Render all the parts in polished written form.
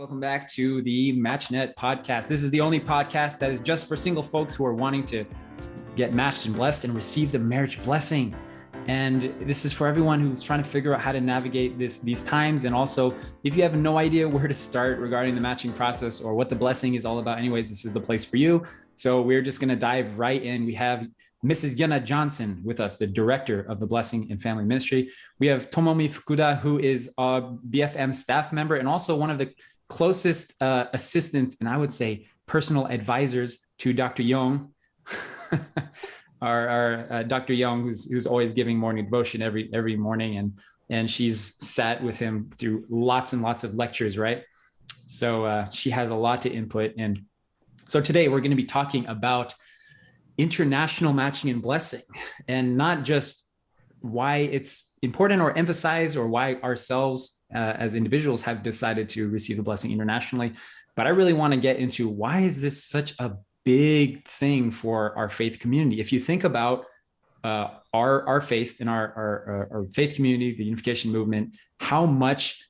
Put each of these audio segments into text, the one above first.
Welcome back to the MatchNet podcast. This is the only podcast that is just for single folks who are wanting to get matched and blessed and receive the marriage blessing. And this is for everyone who's trying to figure out how to navigate these times. And also, if you have no idea where to start regarding the matching process or what the blessing is all about anyways, this is the place for you. So we're just going to dive right in. We have Mrs. Yana Johnson with us, the director of the Blessing and Family Ministry. We have Tomomi Fukuda, who is a BFM staff member and also one of the closest assistants and I would say personal advisors to Dr. Young, our Dr. Young, who's always giving morning devotion every morning, and she's sat with him through lots and lots of lectures, right? So she has a lot to input, and so today we're going to be talking about international matching and blessing, and not just why it's important or emphasized or why ourselves as individuals have decided to receive the blessing internationally. But I really want to get into why is this such a big thing for our faith community? If you think about our faith in our faith community, the unification movement, how much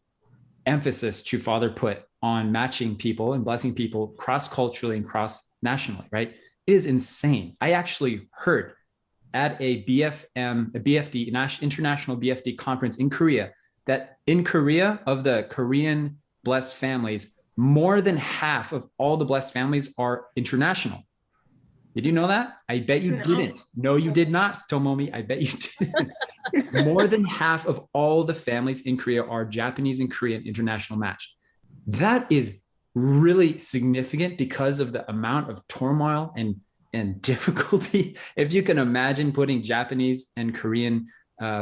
emphasis True Father put on matching people and blessing people cross-culturally and cross-nationally, right? It is insane. I actually heard at a BFD, international BFD conference in Korea, that in Korea, of the Korean blessed families, more than half of all the blessed families are international. Did you know that? I bet you didn't. No, you did not, Tomomi. I bet you didn't. More than half of all the families in Korea are Japanese and Korean international matched. That is really significant because of the amount of turmoil and difficulty. If you can imagine putting Japanese and Korean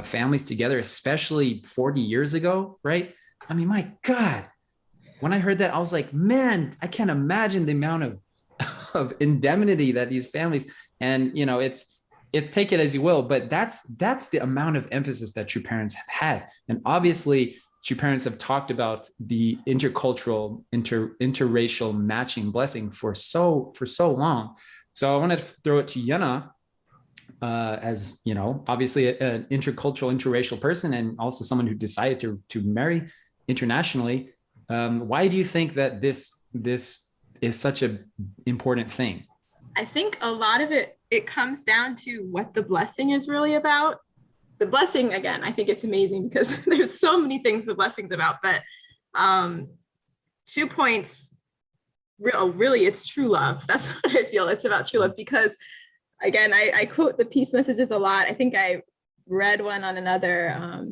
families together, especially 40 years ago, right? I mean, my God, when I heard that, I was like, man, I can't imagine the amount of indemnity that these families, and you know, it's take it as you will, but that's the amount of emphasis that True Parents have had. And obviously True Parents have talked about the intercultural, interracial matching blessing for so long. So I want to throw it to Yana, as you know, obviously an intercultural, interracial person, and also someone who decided to marry internationally. Why do you think that this is such an important thing? I think a lot of it comes down to what the blessing is really about. The blessing, again, I think it's amazing because there's so many things the blessing's about, but 2 points, really it's true love. That's what I feel. It's about true love because, again, I quote the peace messages a lot. I think I read one on another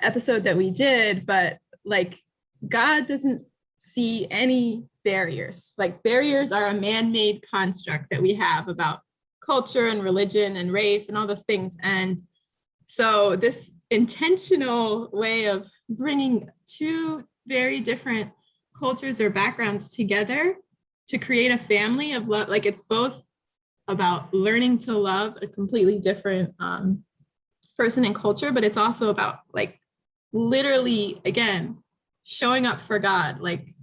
episode that we did, but like God doesn't see any barriers. Like barriers are a man-made construct that we have about culture and religion and race and all those things. And so this intentional way of bringing two very different cultures or backgrounds together to create a family of love, like it's both about learning to love a completely different person and culture, but it's also about like literally, again, showing up for God. Like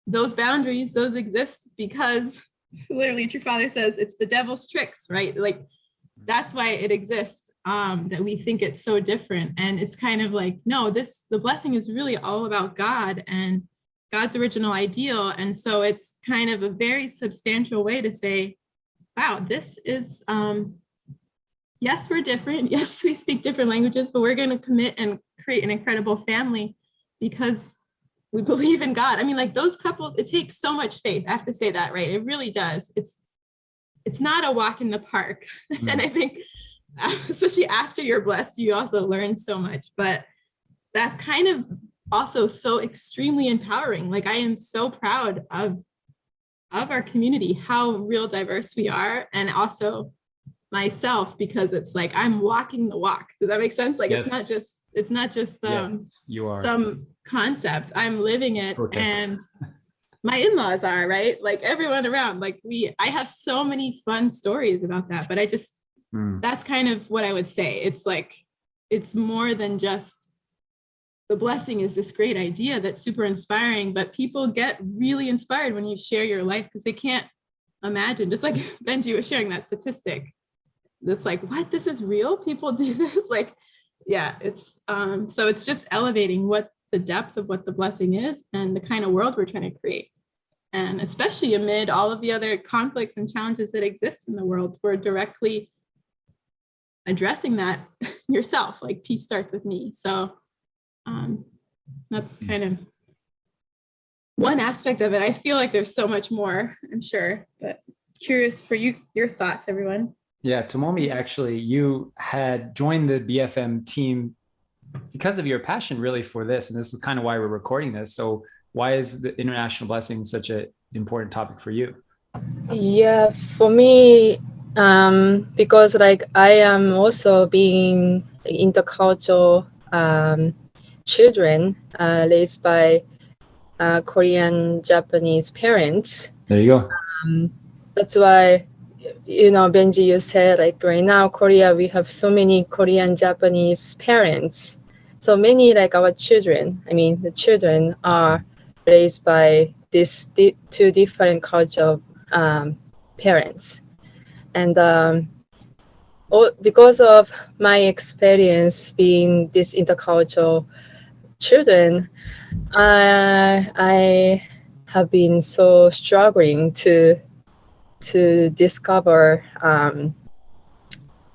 those boundaries, those exist because literally True Father says it's the devil's tricks, right? Like that's why it exists. That we think it's so different. And it's kind of like, no, the blessing is really all about God and God's original ideal. And so it's kind of a very substantial way to say, wow, this is, yes, we're different. Yes, we speak different languages, but we're going to commit and create an incredible family because we believe in God. I mean, like those couples, it takes so much faith. I have to say that, right? It really does. It's not a walk in the park. Mm. And I think, especially after you're blessed, you also learn so much, but that's kind of also so extremely empowering. Like I am so proud of our community, how real diverse we are, and also myself, because it's like I'm walking the walk. Does that make sense? Like yes. it's not just yes, you are. Some concept. I'm living it. Okay. And my in-laws are, right? Like everyone around, like I have so many fun stories about that, but that's kind of what I would say. It's like, it's more than just the blessing is this great idea that's super inspiring, but people get really inspired when you share your life because they can't imagine, just like Benji was sharing that statistic. That's like, what, this is real? People do this? Like, yeah, it's, so it's just elevating what the depth of what the blessing is and the kind of world we're trying to create. And especially amid all of the other conflicts and challenges that exist in the world, we're directly addressing that yourself, like peace starts with me. So that's kind of one aspect of it. I feel like there's so much more, I'm sure, but curious for your thoughts, everyone. Yeah, Tomomi, actually, you had joined the BFM team because of your passion really for this. And this is kind of why we're recording this. So why is the international blessing such an important topic for you? Yeah, for me, because like I am also being intercultural children raised by Korean Japanese parents. There you go. That's why, Benji, you said like right now Korea, we have so many Korean Japanese parents. So many like our children, the children are raised by these two different cultural parents. And because of my experience being this intercultural children, I have been so struggling to discover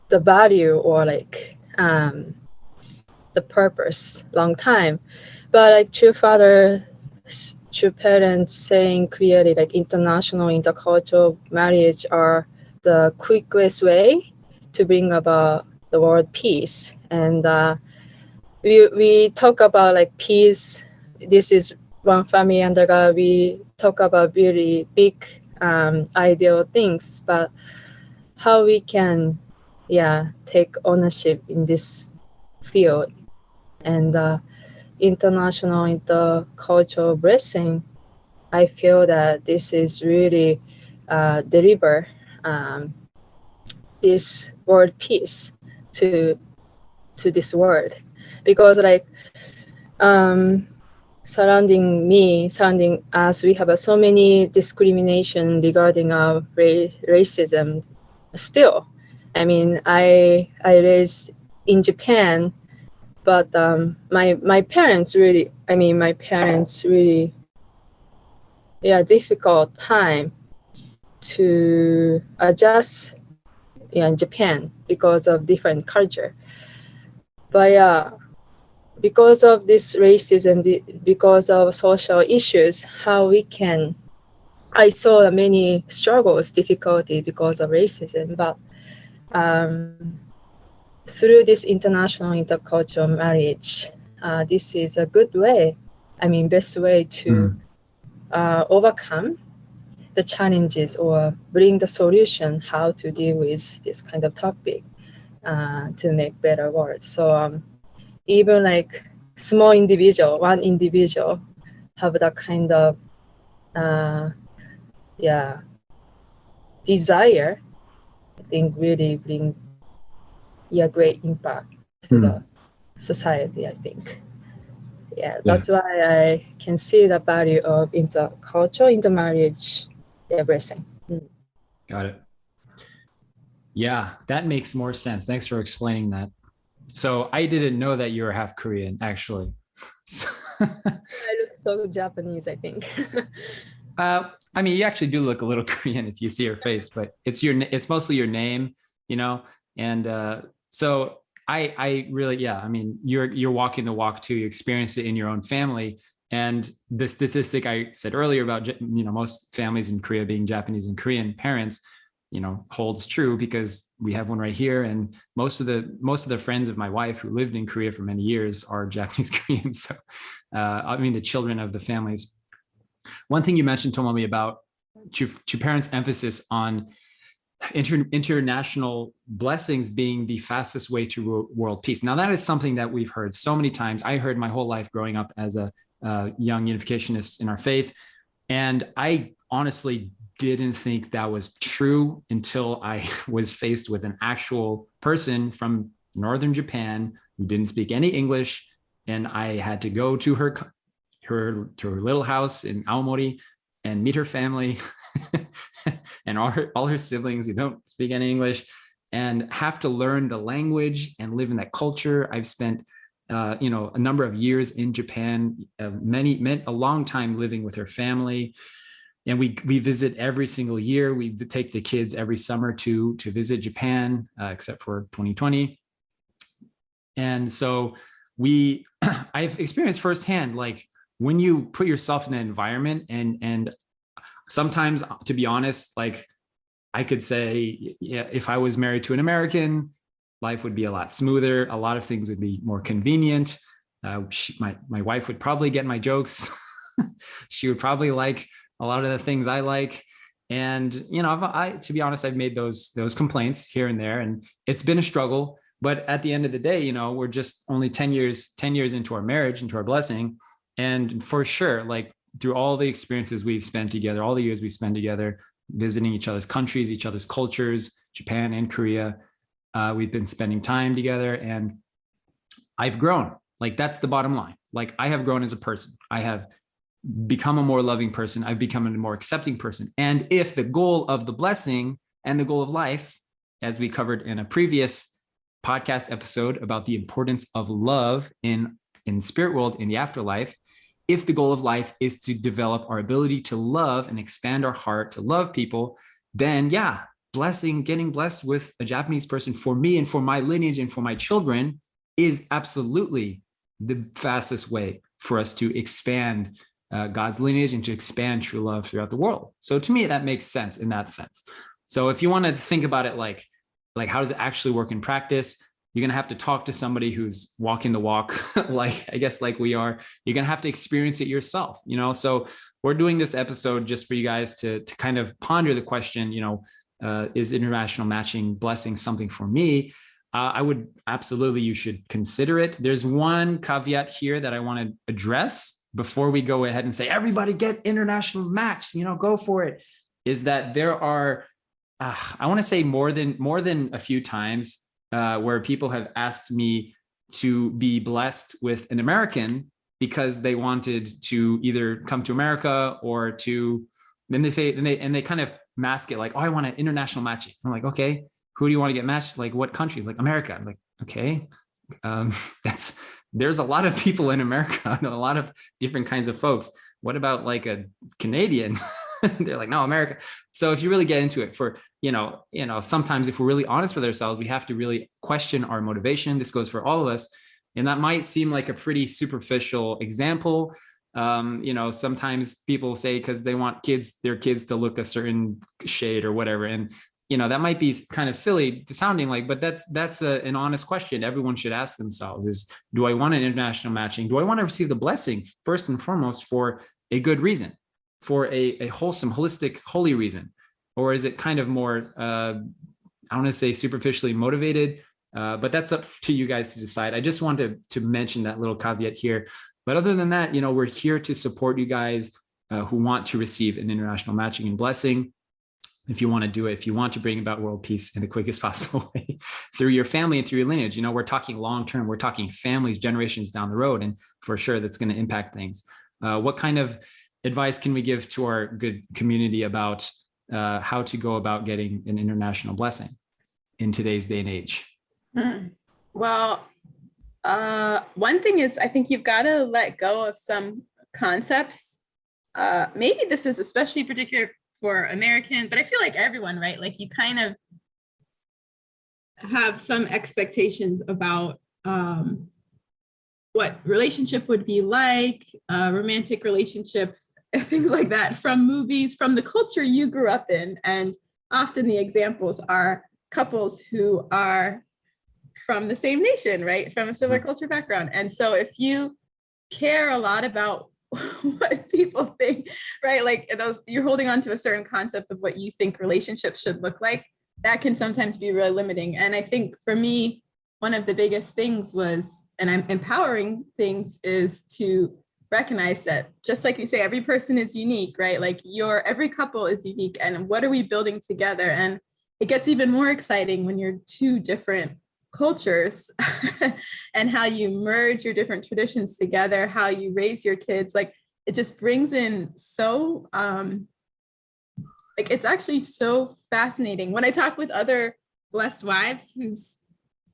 the value or like the purpose long time. But like true parents saying clearly like international intercultural marriage are the quickest way to bring about the world peace. And we talk about like peace. This is one family under God. We talk about really big ideal things, but how we can take ownership in this field. And international intercultural blessing, I feel that this is really deliver this world peace to this world, because like surrounding us, we have so many discrimination regarding our racism. Still, I raised in Japan, but my parents really, difficult time to adjust in Japan because of different culture. But because of this racism, because of social issues, I saw many struggles, difficulty because of racism. But through this international intercultural marriage, this is a good way, best way to overcome the challenges or bring the solution how to deal with this kind of topic to make better world. So even like one individual have that kind of desire, I think really bring great impact to the society, I think. That's why I can see the value of intercultural, intermarriage, everything. Got it. Yeah, that makes more sense. Thanks for explaining that. So I didn't know that you were half Korean, actually. I look so Japanese, I think. You actually do look a little Korean if you see your face, but it's mostly your name, and so I really, you're walking the walk too. You experience it in your own family. And the statistic I said earlier about, most families in Korea being Japanese and Korean parents, holds true, because we have one right here. And most of the friends of my wife who lived in Korea for many years are Japanese Korean. So, the children of the families. One thing you mentioned, Tomomi, about to parents' emphasis on international blessings being the fastest way to world peace. Now, that is something that we've heard so many times. I heard my whole life growing up as a young unificationist in our faith. And I honestly didn't think that was true until I was faced with an actual person from northern Japan who didn't speak any English. And I had to go to her little house in Aomori and meet her family and all her siblings who don't speak any English, and have to learn the language and live in that culture. I've spent a number of years in Japan, a long time living with her family. And we visit every single year. We take the kids every summer to visit Japan, except for 2020. And so I've experienced firsthand, like when you put yourself in an environment, and sometimes, to be honest, like I could say, yeah, if I was married to an American, life would be a lot smoother. A lot of things would be more convenient. My wife would probably get my jokes. She would probably like a lot of the things I like. And, to be honest, I've made those complaints here and there, and it's been a struggle. But at the end of the day, we're just only 10 years into our marriage, into our blessing. And for sure, like through all the experiences we've spent together, all the years we spend together, visiting each other's countries, each other's cultures, Japan and Korea, we've been spending time together, and I've grown. Like that's the bottom line. Like I have grown as a person. I have become a more loving person. I've become a more accepting person. And if the goal of the blessing and the goal of life, as we covered in a previous podcast episode about the importance of love in spirit world, in the afterlife, if the goal of life is to develop our ability to love and expand our heart to love people, then yeah, getting blessed with a Japanese person for me and for my lineage and for my children is absolutely the fastest way for us to expand God's lineage and to expand true love throughout the world. So to me, that makes sense in that sense. So if you want to think about it like how does it actually work in practice, you're going to have to talk to somebody who's walking the walk, like we are. You're going to have to experience it yourself, So we're doing this episode just for you guys to kind of ponder the question, is international matching blessing something for me? I would absolutely, you should consider it. There's one caveat here that I want to address before we go ahead and say, everybody get international match, go for it, is that there are, I want to say more than a few times where people have asked me to be blessed with an American because they wanted to either come to America or then they kind of mask it like, oh, I want an international matching. I'm like, okay, who do you want to get matched? Like what country? Like America. I'm like, okay, there's a lot of people in America and a lot of different kinds of folks. What about like a Canadian? They're like, no, America. So if you really get into it sometimes if we're really honest with ourselves, we have to really question our motivation. This goes for all of us. And that might seem like a pretty superficial example. Sometimes people say because they want their kids to look a certain shade or whatever. And, that might be kind of silly to sounding like, but that's an honest question everyone should ask themselves is, do I want an international matching? Do I want to receive the blessing first and foremost for a good reason, for a wholesome, holistic, holy reason? Or is it kind of more, I want to say superficially motivated, but that's up to you guys to decide. I just wanted to mention that little caveat here. But other than that, we're here to support you guys who want to receive an international matching and blessing. If you want to do it, if you want to bring about world peace in the quickest possible way through your family and through your lineage, we're talking long-term, we're talking families, generations down the road, and for sure that's going to impact things. What kind of advice can we give to our good community about how to go about getting an international blessing in today's day and age? Well, one thing is, I think you've got to let go of some concepts. Maybe this is especially particular for American, but I feel like everyone, right? Like you kind of have some expectations about what relationship would be like, romantic relationships, things like that from movies, from the culture you grew up in. And often the examples are couples who are from the same nation, right? From a similar culture background. And so if you care a lot about what people think, right? Like you're holding on to a certain concept of what you think relationships should look like, that can sometimes be really limiting. And I think for me, one of the biggest things was, and I'm empowering things, is to recognize that just like you say, every person is unique, right? Like every couple is unique, and what are we building together? And it gets even more exciting when you're two different cultures and how you merge your different traditions together, how you raise your kids. Like it just brings in so it's actually so fascinating when I talk with other blessed wives whose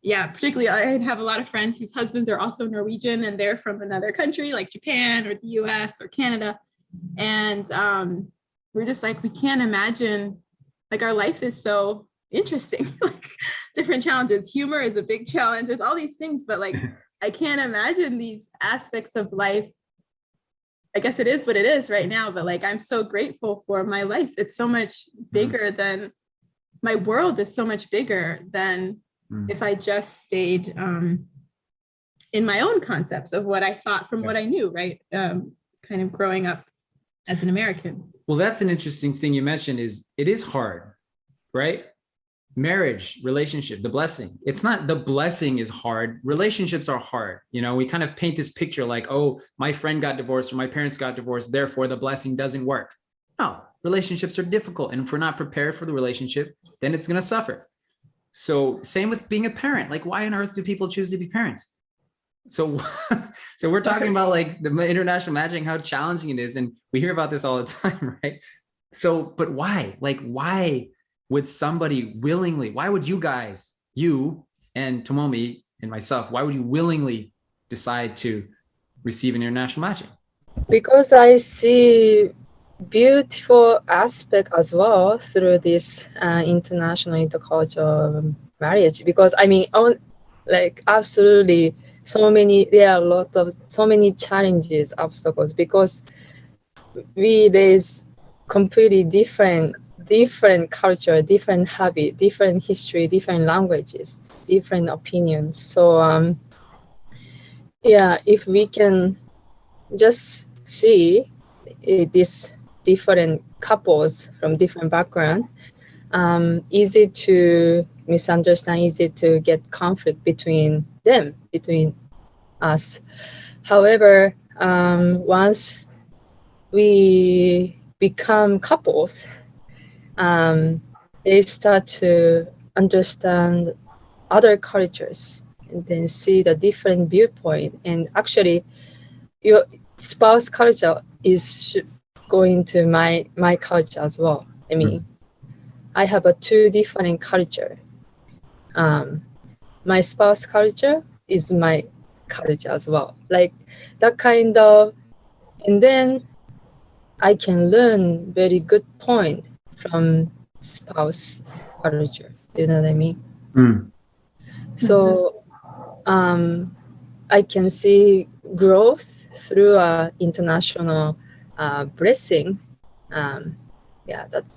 yeah, particularly I have a lot of friends whose husbands are also Norwegian and they're from another country like Japan or the US or Canada. And we're just like, we can't imagine, like our life is so interesting, like different challenges. Humor is a big challenge. There's all these things, but like, I can't imagine these aspects of life. I guess it is what it is right now, but like, I'm so grateful for my life. It's so much bigger than, my world is so much bigger than if I just stayed in my own concepts of what I thought from what I knew, right? Kind of growing up as an American. Well, that's an interesting thing you mentioned is it is hard, right? Marriage, relationship, the blessing. It's not the blessing is hard. Relationships are hard. You know, we kind of paint this picture like, oh, my friend got divorced or my parents got divorced, therefore the blessing doesn't work. No, relationships are difficult. And if we're not prepared for the relationship, then it's going to suffer. So same with being a parent. Like, why on earth do people choose to be parents? So, so we're talking about like the international matching, how challenging it is. And we hear about this all the time, right? So, but why? Like, why would somebody willingly, why would you guys, you and Tomomi and myself, why would you willingly decide to receive an international matching? Because I see beautiful aspect as well through this international intercultural marriage. Because I mean, like absolutely, there are a lot of so many challenges, obstacles, because we raise completely different culture, different habit, different history, different languages, different opinions. So yeah, if we can just see these different couples from different background, easy to misunderstand, easy to get conflict between them, between us. However, once we become couples, they start to understand other cultures and then see the different viewpoint. And actually, your spouse culture is going to my culture as well. I mean, I have a two different culture. My spouse culture is my culture as well. Like that kind of, and then I can learn very good point from spouse culture. You know what I mean? So I can see growth through international blessing. Yeah, that's.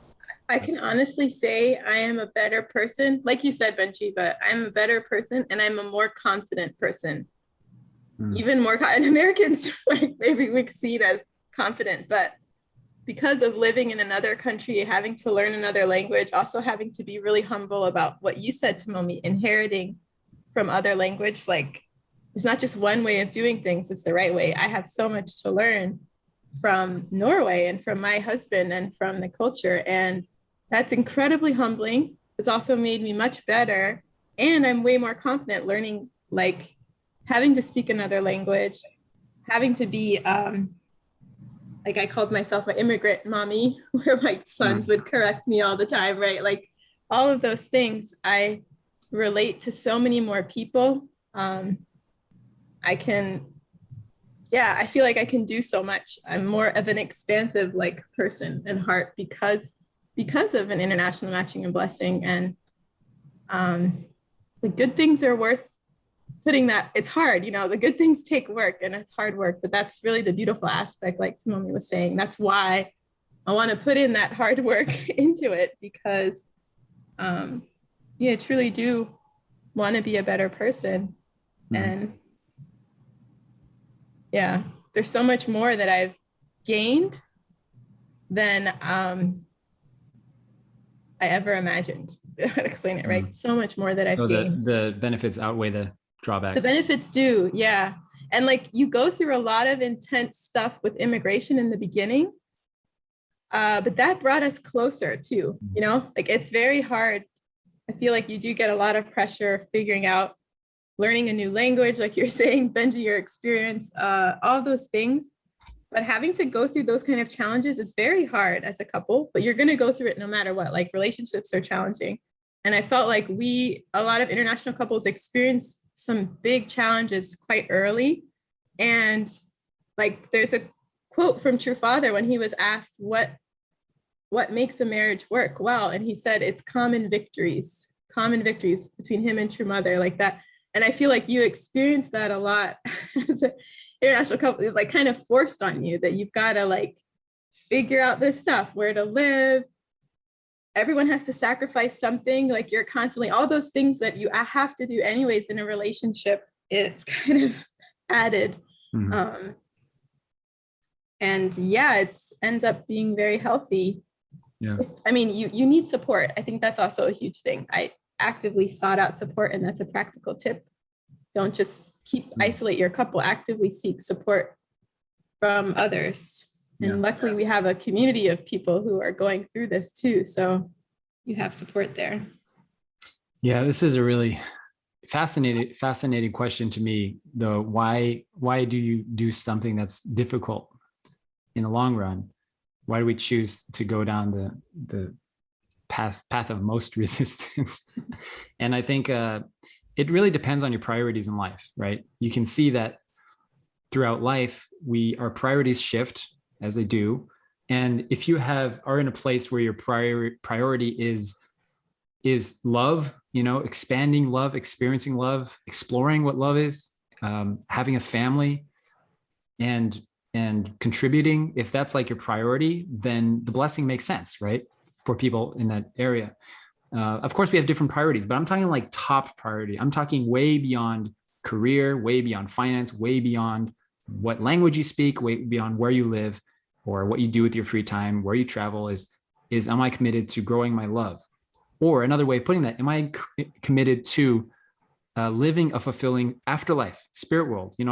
I can honestly say I am a better person, like you said, Benji, but I'm a better person and I'm a more confident person. Even more, and Americans, like maybe we see it as confident, but because of living in another country, having to learn another language, also having to be really humble about what you said, Tomomi, inheriting from other language, like there's not just one way of doing things, it's the right way. I have so much to learn from Norway and from my husband and from the culture. And that's incredibly humbling. It's also made me much better. And I'm way more confident learning, like having to speak another language, having to be, like I called myself an immigrant mommy, where my sons would correct me all the time, right? Like all of those things, I relate to so many more people. I feel like I can do so much. I'm more of an expansive like person and heart because of an international matching and blessing. And the good things are worth putting that, it's hard, you know, the good things take work and it's hard work, but that's really the beautiful aspect, like Tomomi was saying. That's why I want to put in that hard work into it, because truly do want to be a better person. And yeah, there's so much more that I've gained than I ever imagined. Explain it, right? So much more that I've gained. The benefits outweigh the drawbacks. The benefits do, yeah. And like you go through a lot of intense stuff with immigration in the beginning, but that brought us closer too, you know? Like it's very hard. I feel like you do get a lot of pressure figuring out, learning a new language, like you're saying, Benji, your experience, all those things. But having to go through those kind of challenges is very hard as a couple, but you're going to go through it no matter what. Like relationships are challenging. And I felt like a lot of international couples experienced some big challenges quite early. And like there's a quote from True Father when he was asked what makes a marriage work well, and he said it's common victories between him and True Mother, like that. And I feel like you experience that a lot as an international couple, like kind of forced on you that you've got to like figure out this stuff, where to live. Everyone has to sacrifice something, like you're constantly, all those things that you have to do anyways in a relationship, it's kind of added. Mm-hmm. And yeah, it ends up being very healthy. Yeah. I mean, you need support. I think that's also a huge thing. I actively sought out support, and that's a practical tip. Don't just isolate your couple, actively seek support from others. And luckily we have a community of people who are going through this too. So you have support there. Yeah, this is a really fascinating question to me, though. Why do you do something that's difficult in the long run? Why do we choose to go down the path of most resistance? And I think it really depends on your priorities in life, right? You can see that throughout life, our priorities shift as they do. And if you are in a place where your priority is love, expanding love, experiencing love, exploring what love is, having a family, and contributing, if that's like your priority, then the blessing makes sense, right? For people in that area. Of course, we have different priorities, but I'm talking like top priority. I'm talking way beyond career, way beyond finance, way beyond what language you speak, way beyond where you live or what you do with your free time, where you travel, is am I committed to growing my love? Or another way of putting that, am I committed to living a fulfilling afterlife, spirit world? I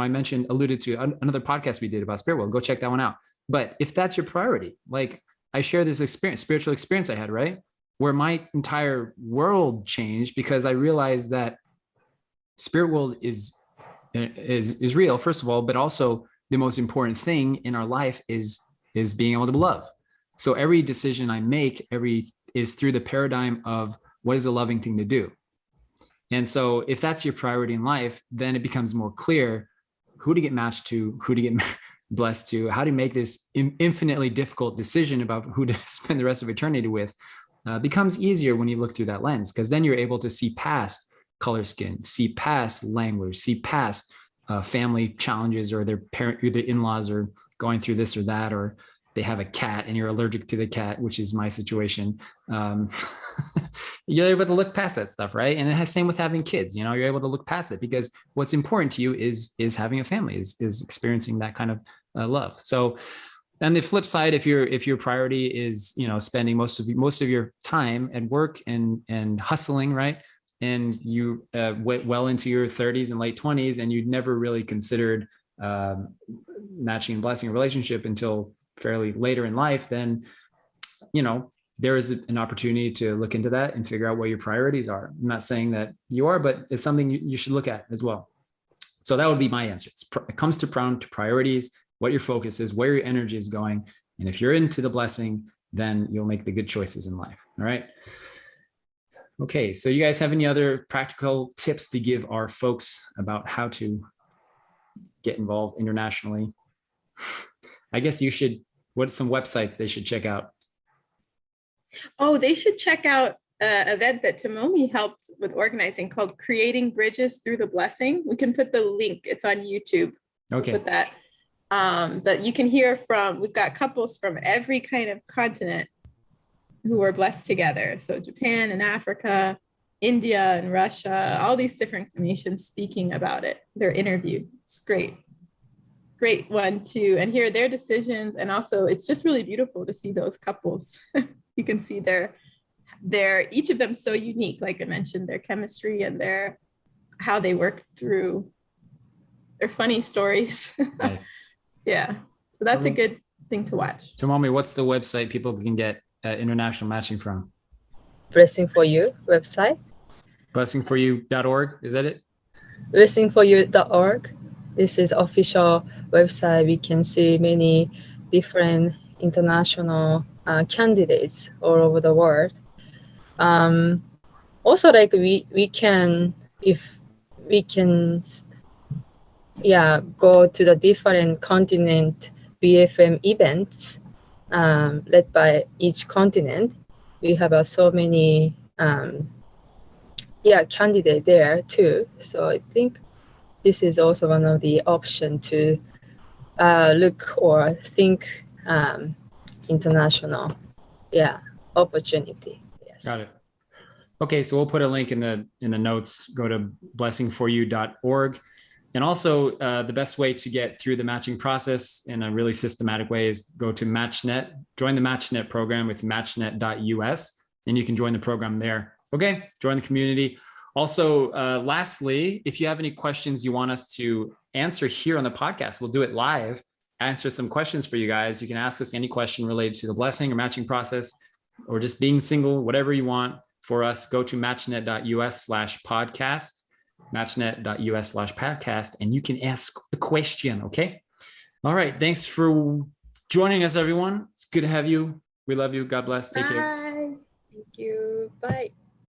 alluded to another podcast we did about spirit world. Go check that one out. But if that's your priority, like I share this spiritual experience I had, right? Where my entire world changed because I realized that spirit world is real, first of all, but also the most important thing in our life is being able to love. So every decision I make is through the paradigm of what is a loving thing to do. And so if that's your priority in life, then it becomes more clear who to get matched to, who to get blessed to, how to make this infinitely difficult decision about who to spend the rest of eternity with. Becomes easier when you look through that lens, because then you're able to see past color skin, see past language, see past family challenges, or their in-laws are going through this or that, or they have a cat and you're allergic to the cat, which is my situation. You're able to look past that stuff, right? And it has same with having kids. You're able to look past it because what's important to you is having a family, is experiencing that kind of love. So, on the flip side, if your priority is spending most of your time at work and hustling, right, and you went well into your 30s and late 20s, and you'd never really considered matching and blessing a relationship until fairly later in life, then there is an opportunity to look into that and figure out what your priorities are. I'm not saying that you are, but it's something you should look at as well. So that would be my answer. It comes to priorities, what your focus is, where your energy is going. And if you're into the blessing, then you'll make the good choices in life. All right. Okay. So you guys have any other practical tips to give our folks about how to get involved internationally? I guess what's some websites they should check out? Oh, they should check out an event that Tomomi helped with organizing called Creating Bridges Through the Blessing. We can put the link. It's on YouTube. Okay. We'll put that. But you can hear we've got couples from every kind of continent who are blessed together. So Japan and Africa, India and Russia, all these different nations speaking about it. They're interviewed. It's great. Great one to, and hear their decisions. And also it's just really beautiful to see those couples. You can see each of them so unique. Like I mentioned, their chemistry and how they work through their funny stories. Nice. Yeah. So that's a good thing to watch. Tomomi, what's the website people can get international matching from? Blessing for You website. Blessingforyou.org, is that it? Blessingforyou.org. This is official website. We can see many different international candidates all over the world. On also like we can, if we can, yeah, go to the different continent BFM events led by each continent. We have so many candidate there too. So I think this is also one of the option to look or think international opportunity. Yes. Got it. Okay, so we'll put a link in the notes. Go to blessingforyou.org. And also, the best way to get through the matching process in a really systematic way is go to MatchNet, join the MatchNet program. It's matchnet.us, and you can join the program there. Okay, join the community. Also, lastly, if you have any questions you want us to answer here on the podcast, we'll do it live, answer some questions for you guys. You can ask us any question related to the blessing or matching process or just being single, whatever you want for us. Go to matchnet.us/podcast. matchnet.us/podcast, and you can ask a question. Okay. All right. Thanks for joining us, everyone. It's good to have you. We love you. God bless. Take care. Bye. Thank you. Bye.